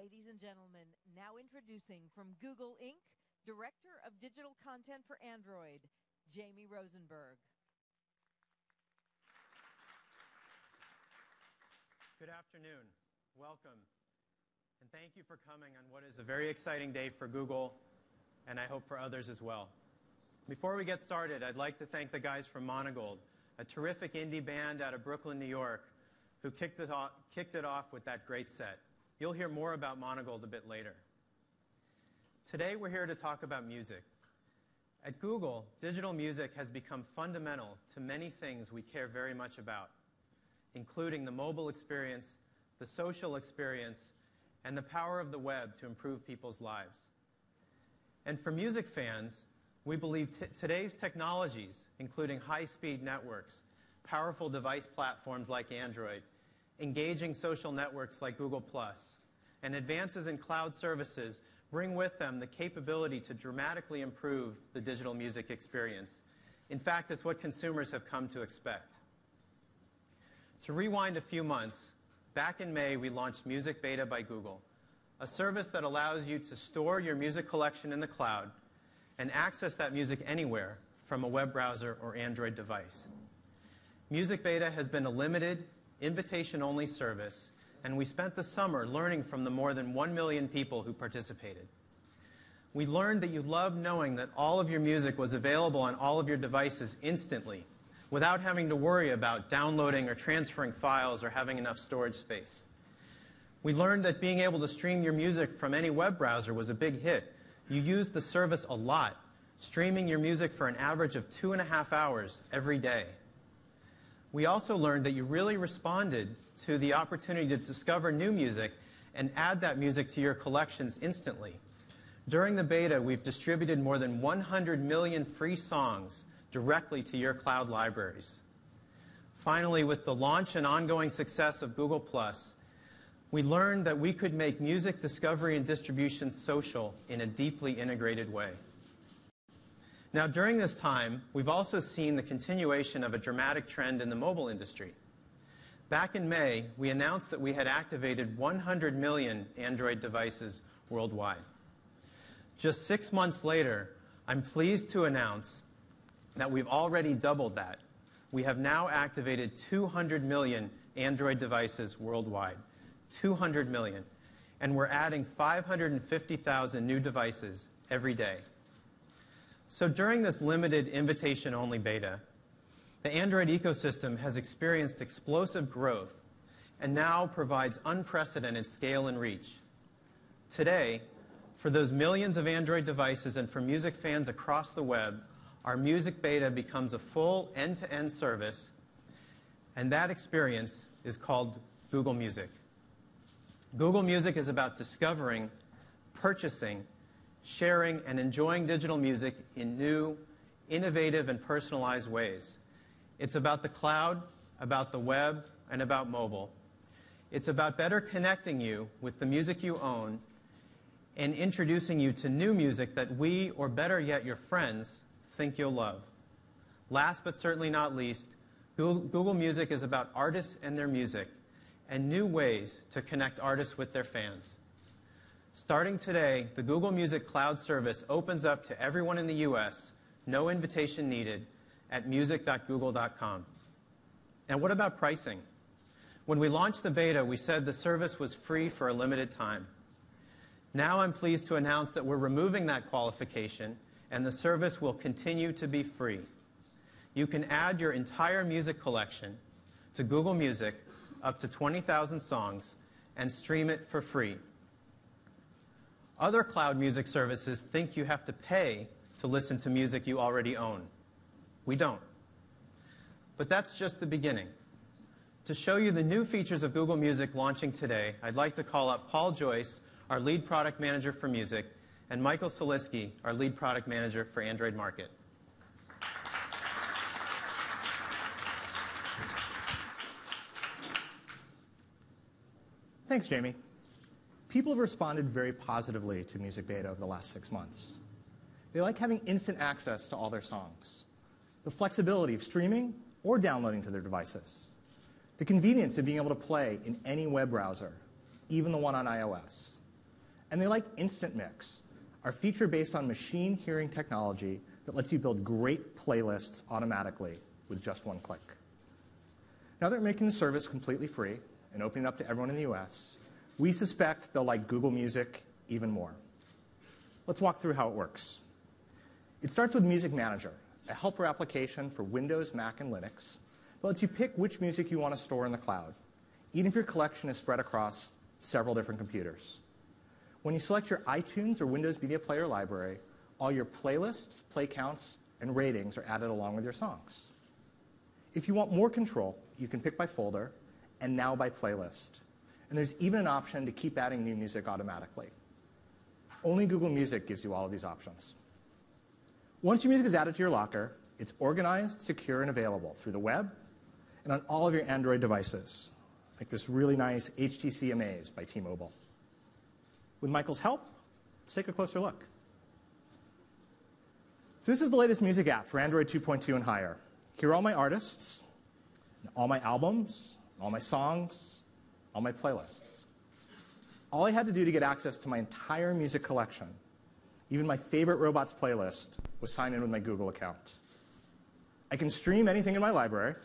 Ladies and gentlemen, now introducing from Google Inc., Director of Digital Content for Android, Jamie Rosenberg. Good afternoon. Welcome. And thank you for coming on what is a very exciting day for Google, and I hope for others as well. Before we get started, I'd like to thank the guys from Monogold, a terrific indie band out of Brooklyn, New York, who kicked it off with that great set. You'll hear more about Monogold a bit later. Today we're here to talk about music. At Google, digital music has become fundamental to many things we care very much about, including the mobile experience, the social experience, and the power of the web to improve people's lives. And for music fans, we believe today's technologies, including high-speed networks, powerful device platforms like Android, engaging social networks like Google+, and advances in cloud services bring with them the capability to dramatically improve the digital music experience. In fact, it's what consumers have come to expect. To rewind a few months, back in May, we launched Music Beta by Google, a service that allows you to store your music collection in the cloud and access that music anywhere from a web browser or Android device. Music Beta has been a limited, invitation-only service, and we spent the summer learning from the more than 1 million people who participated. We learned that you loved knowing that all of your music was available on all of your devices instantly, without having to worry about downloading or transferring files or having enough storage space. We learned that being able to stream your music from any web browser was a big hit. You used the service a lot, streaming your music for an average of 2.5 hours every day. We also learned that you really responded to the opportunity to discover new music and add that music to your collections instantly. During the beta, we've distributed more than 100 million free songs directly to your cloud libraries. Finally, with the launch and ongoing success of Google+, we learned that we could make music discovery and distribution social in a deeply integrated way. Now, during this time, we've also seen the continuation of a dramatic trend in the mobile industry. Back in May, we announced that we had activated 100 million Android devices worldwide. Just 6 months later, I'm pleased to announce that we've already doubled that. We have now activated 200 million Android devices worldwide. 200 million. And we're adding 550,000 new devices every day. So during this limited invitation-only beta, the Android ecosystem has experienced explosive growth and now provides unprecedented scale and reach. Today, for those millions of Android devices and for music fans across the web, our Music Beta becomes a full end-to-end service, and that experience is called Google Music. Google Music is about discovering, purchasing, sharing, and enjoying digital music in new, innovative, and personalized ways. It's about the cloud, about the web, and about mobile. It's about better connecting you with the music you own and introducing you to new music that we, or better yet, your friends, think you'll love. Last but certainly not least, Google Music is about artists and their music and new ways to connect artists with their fans. Starting today, the Google Music Cloud service opens up to everyone in the US, no invitation needed, at music.google.com. And what about pricing? When we launched the beta, we said the service was free for a limited time. Now I'm pleased to announce that we're removing that qualification, and the service will continue to be free. You can add your entire music collection to Google Music, up to 20,000 songs, and stream it for free. Other cloud music services think you have to pay to listen to music you already own. We don't. But that's just the beginning. To show you the new features of Google Music launching today, I'd like to call up Paul Joyce, our lead product manager for music, and Michael Soliski, our lead product manager for Android Market. Thanks, Jamie. People have responded very positively to Music Beta over the last 6 months. They like having instant access to all their songs, the flexibility of streaming or downloading to their devices, the convenience of being able to play in any web browser, even the one on iOS, And they like Instant Mix, our feature based on machine hearing technology that lets you build great playlists automatically with just one click. Now that they're making the service completely free and opening it up to everyone in the US, we suspect they'll like Google Music even more. Let's walk through how it works. It starts with Music Manager, a helper application for Windows, Mac, and Linux that lets you pick which music you want to store in the cloud, even if your collection is spread across several different computers. When you select your iTunes or Windows Media Player library, all your playlists, play counts, and ratings are added along with your songs. If you want more control, you can pick by folder and now by playlist. And there's even an option to keep adding new music automatically. Only Google Music gives you all of these options. Once your music is added to your locker, it's organized, secure, and available through the web and on all of your Android devices, like this really nice HTC Amaze by T-Mobile. With Michael's help, let's take a closer look. So this is the latest music app for Android 2.2 and higher. Here are all my artists, all my albums, all my songs, all my playlists. All I had to do to get access to my entire music collection, even my favorite robots playlist, was sign in with my Google account. I can stream anything in my library.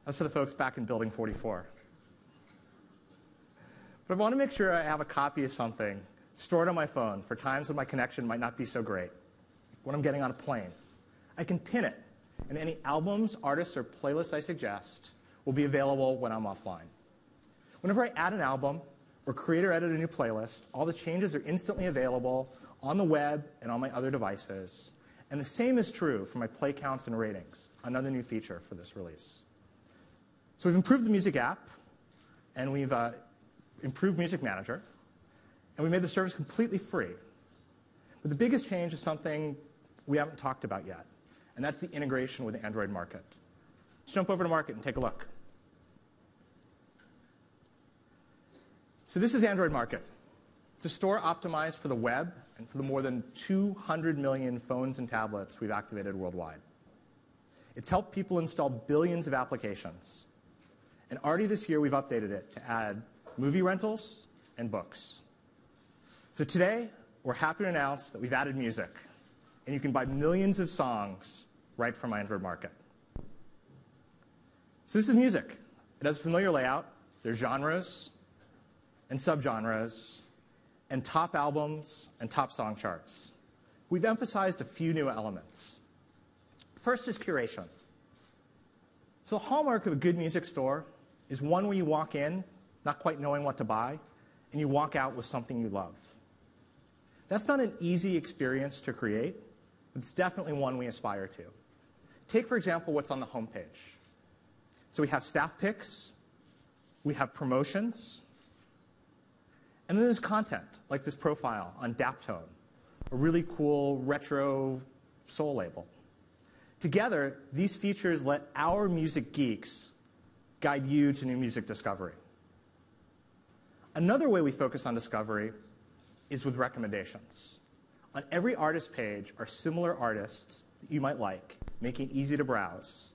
That's for the folks back in Building 44. But I want to make sure I have a copy of something stored on my phone for times when my connection might not be so great. When I'm getting on a plane, I can pin it, and any albums, artists, or playlists I suggest will be available when I'm offline. Whenever I add an album or create or edit a new playlist, all the changes are instantly available on the web and on my other devices. And the same is true for my play counts and ratings, another new feature for this release. So we've improved the music app, and we've improved Music Manager, and we made the service completely free. But the biggest change is something we haven't talked about yet, and that's the integration with the Android Market. Let's jump over to Market and take a look. So this is Android Market. It's a store optimized for the web and for the more than 200 million phones and tablets we've activated worldwide. It's helped people install billions of applications. And already this year, we've updated it to add movie rentals and books. So today, we're happy to announce that we've added music, and you can buy millions of songs right from Android Market. So this is music. It has a familiar layout. There's genres and subgenres and top albums and top song charts. We've emphasized a few new elements. First is curation. So the hallmark of a good music store is one where you walk in not quite knowing what to buy, and you walk out with something you love. That's not an easy experience to create, but it's definitely one we aspire to. Take, for example, what's on the homepage. So we have staff picks, we have promotions, and then there's content, like this profile on Daptone, a really cool retro soul label. Together, these features let our music geeks guide you to new music discovery. Another way we focus on discovery is with recommendations. On every artist page are similar artists that you might like, making it easy to browse.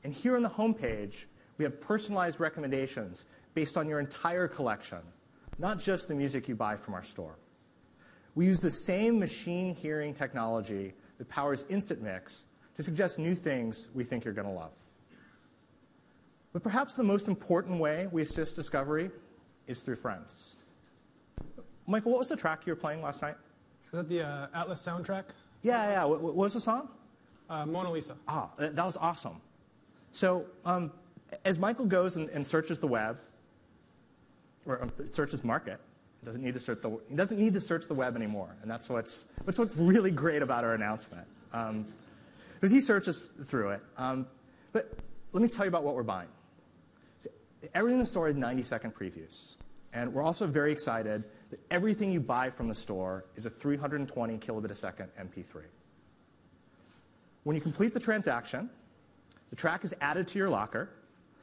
And here on the home page, we have personalized recommendations based on your entire collection, not just the music you buy from our store. We use the same machine hearing technology that powers Instant Mix to suggest new things we think you're going to love. But perhaps the most important way we assist discovery is through friends. Michael, what was the track you were playing last night? Was that the Atlas soundtrack? Yeah. What was the song? Mona Lisa. Ah, that was awesome. So as Michael goes and searches the web, or searches Market, he doesn't need to search the web anymore, and that's what's really great about our announcement. Because he searches through it. But let me tell you about what we're buying. So everything in the store is 90-second previews. And we're also very excited that everything you buy from the store is a 320 kilobit a second MP3. When you complete the transaction, the track is added to your locker.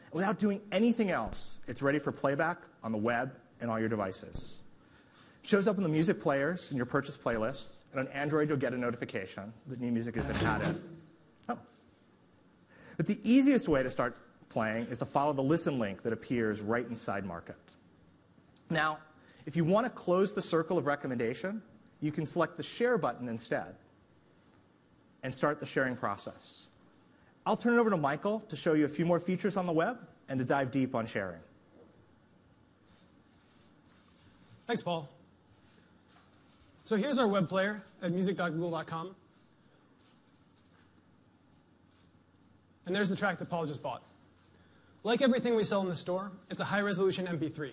And without doing anything else, it's ready for playback on the web and all your devices. It shows up in the music players in your purchase playlist, and on Android you'll get a notification that new music has been added. Oh. But the easiest way to start playing is to follow the listen link that appears right inside Market. Now, if you want to close the circle of recommendation, you can select the Share button instead and start the sharing process. I'll turn it over to Michael to show you a few more features on the web and to dive deep on sharing. Thanks, Paul. So here's our web player at music.google.com. And there's the track that Paul just bought. Like everything we sell in the store, it's a high-resolution MP3.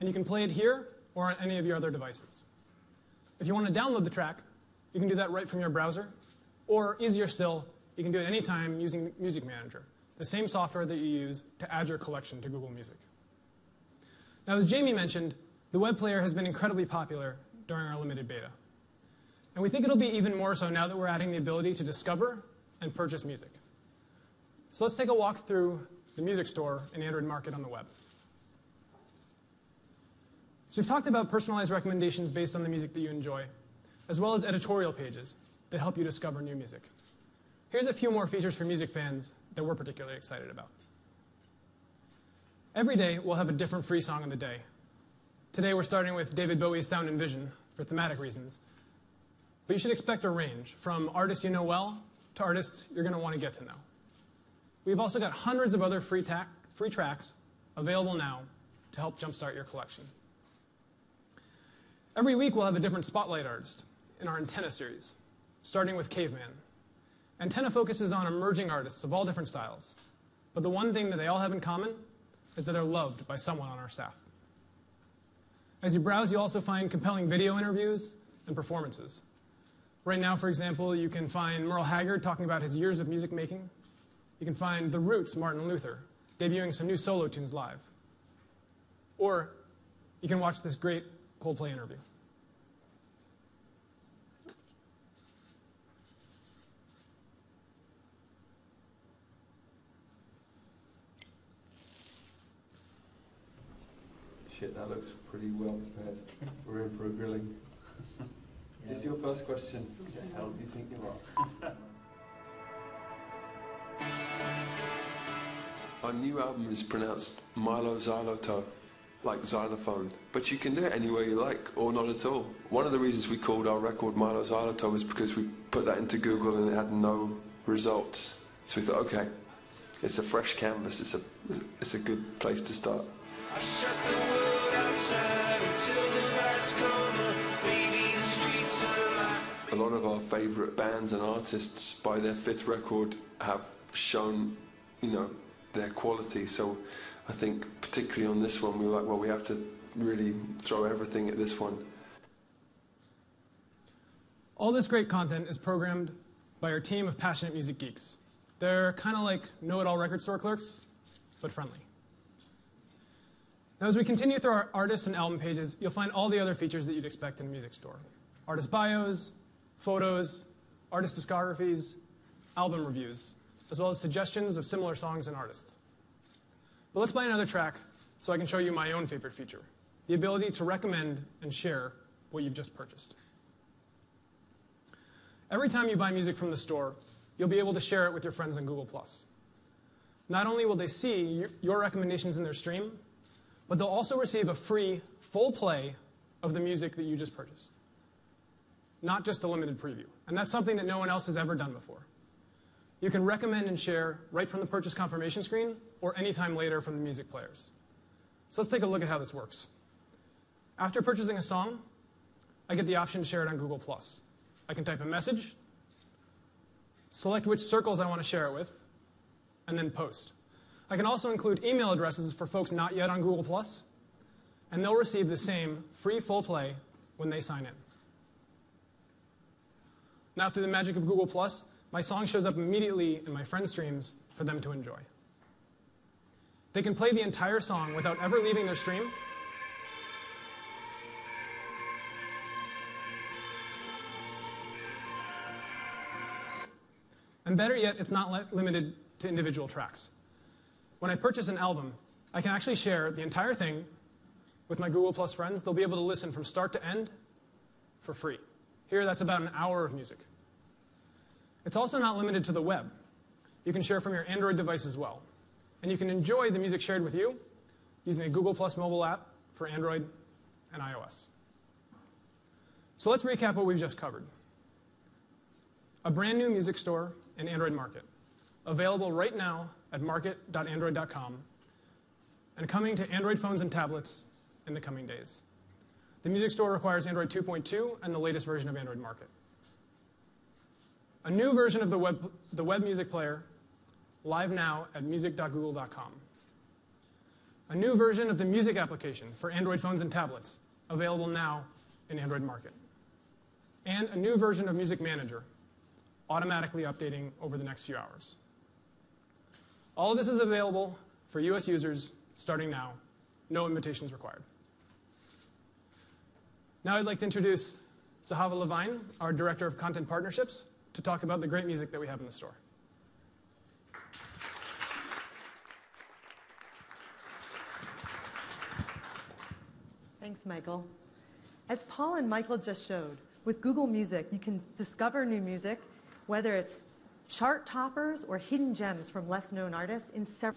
And you can play it here or on any of your other devices. If you want to download the track, you can do that right from your browser. Or easier still, you can do it anytime using Music Manager, the same software that you use to add your collection to Google Music. Now, as Jamie mentioned, the web player has been incredibly popular during our limited beta. And we think it'll be even more so now that we're adding the ability to discover and purchase music. So let's take a walk through the music store in Android Market on the web. So we've talked about personalized recommendations based on the music that you enjoy, as well as editorial pages that help you discover new music. Here's a few more features for music fans that we're particularly excited about. Every day, we'll have a different free song of the day. Today, we're starting with David Bowie's Sound and Vision for thematic reasons. But you should expect a range, from artists you know well to artists you're going to want to get to know. We've also got hundreds of other free tracks available now to help jumpstart your collection. Every week, we'll have a different spotlight artist in our Antenna series, starting with Caveman. Antenna focuses on emerging artists of all different styles, but the one thing that they all have in common is that they're loved by someone on our staff. As you browse, you'll also find compelling video interviews and performances. Right now, for example, you can find Merle Haggard talking about his years of music making. You can find The Roots' Martin Luther debuting some new solo tunes live. Or you can watch this great Coldplay interview. Shit, that looks pretty well prepared. We're in for a grilling. Yeah. It's your first question. Who the hell do you think you are? Our new album is pronounced Milo Xyloto, like xylophone, but you can do it any way you like, or not at all. One of the reasons we called our record Milo Xyloto was because we put that into Google and it had no results. So we thought, okay, it's a fresh canvas, it's a good place to start. I shut the world outside until the lights come up, baby, the streets are alive. A lot of our favourite bands and artists, by their fifth record, have shown, their quality. So I think particularly on this one, we were like, well, we have to really throw everything at this one. All this great content is programmed by our team of passionate music geeks. They're kind of like know-it-all record store clerks, but friendly. Now, as we continue through our artist and album pages, you'll find all the other features that you'd expect in a music store. Artist bios, photos, artist discographies, album reviews, as well as suggestions of similar songs and artists. But let's play another track so I can show you my own favorite feature, the ability to recommend and share what you've just purchased. Every time you buy music from the store, you'll be able to share it with your friends on Google+. Not only will they see your recommendations in their stream, but they'll also receive a free full play of the music that you just purchased, not just a limited preview. And that's something that no one else has ever done before. You can recommend and share right from the purchase confirmation screen or anytime later from the music players. So let's take a look at how this works. After purchasing a song, I get the option to share it on Google+. I can type a message, select which circles I want to share it with, and then post. I can also include email addresses for folks not yet on Google+, and they'll receive the same free full play when they sign in. Now, through the magic of Google+, my song shows up immediately in my friends' streams for them to enjoy. They can play the entire song without ever leaving their stream. And better yet, it's not limited to individual tracks. When I purchase an album, I can actually share the entire thing with my Google Plus friends, they'll be able to listen from start to end for free. Here, that's about an hour of music. It's also not limited to the web. You can share from your Android device as well. And you can enjoy the music shared with you using the Google Plus mobile app for Android and iOS. So let's recap what we've just covered. A brand new music store in Android Market, available right now at market.android.com, and coming to Android phones and tablets in the coming days. The music store requires Android 2.2 and the latest version of Android Market. A new version of the web music player, live now at music.google.com. A new version of the music application for Android phones and tablets, available now in Android Market. And a new version of Music Manager, automatically updating over the next few hours. All of this is available for US users starting now, no invitations required. Now I'd like to introduce Zahava Levine, our Director of Content Partnerships, to talk about the great music that we have in the store. Thanks, Michael. As Paul and Michael just showed, with Google Music, you can discover new music, whether it's chart toppers or hidden gems from less known artists, in several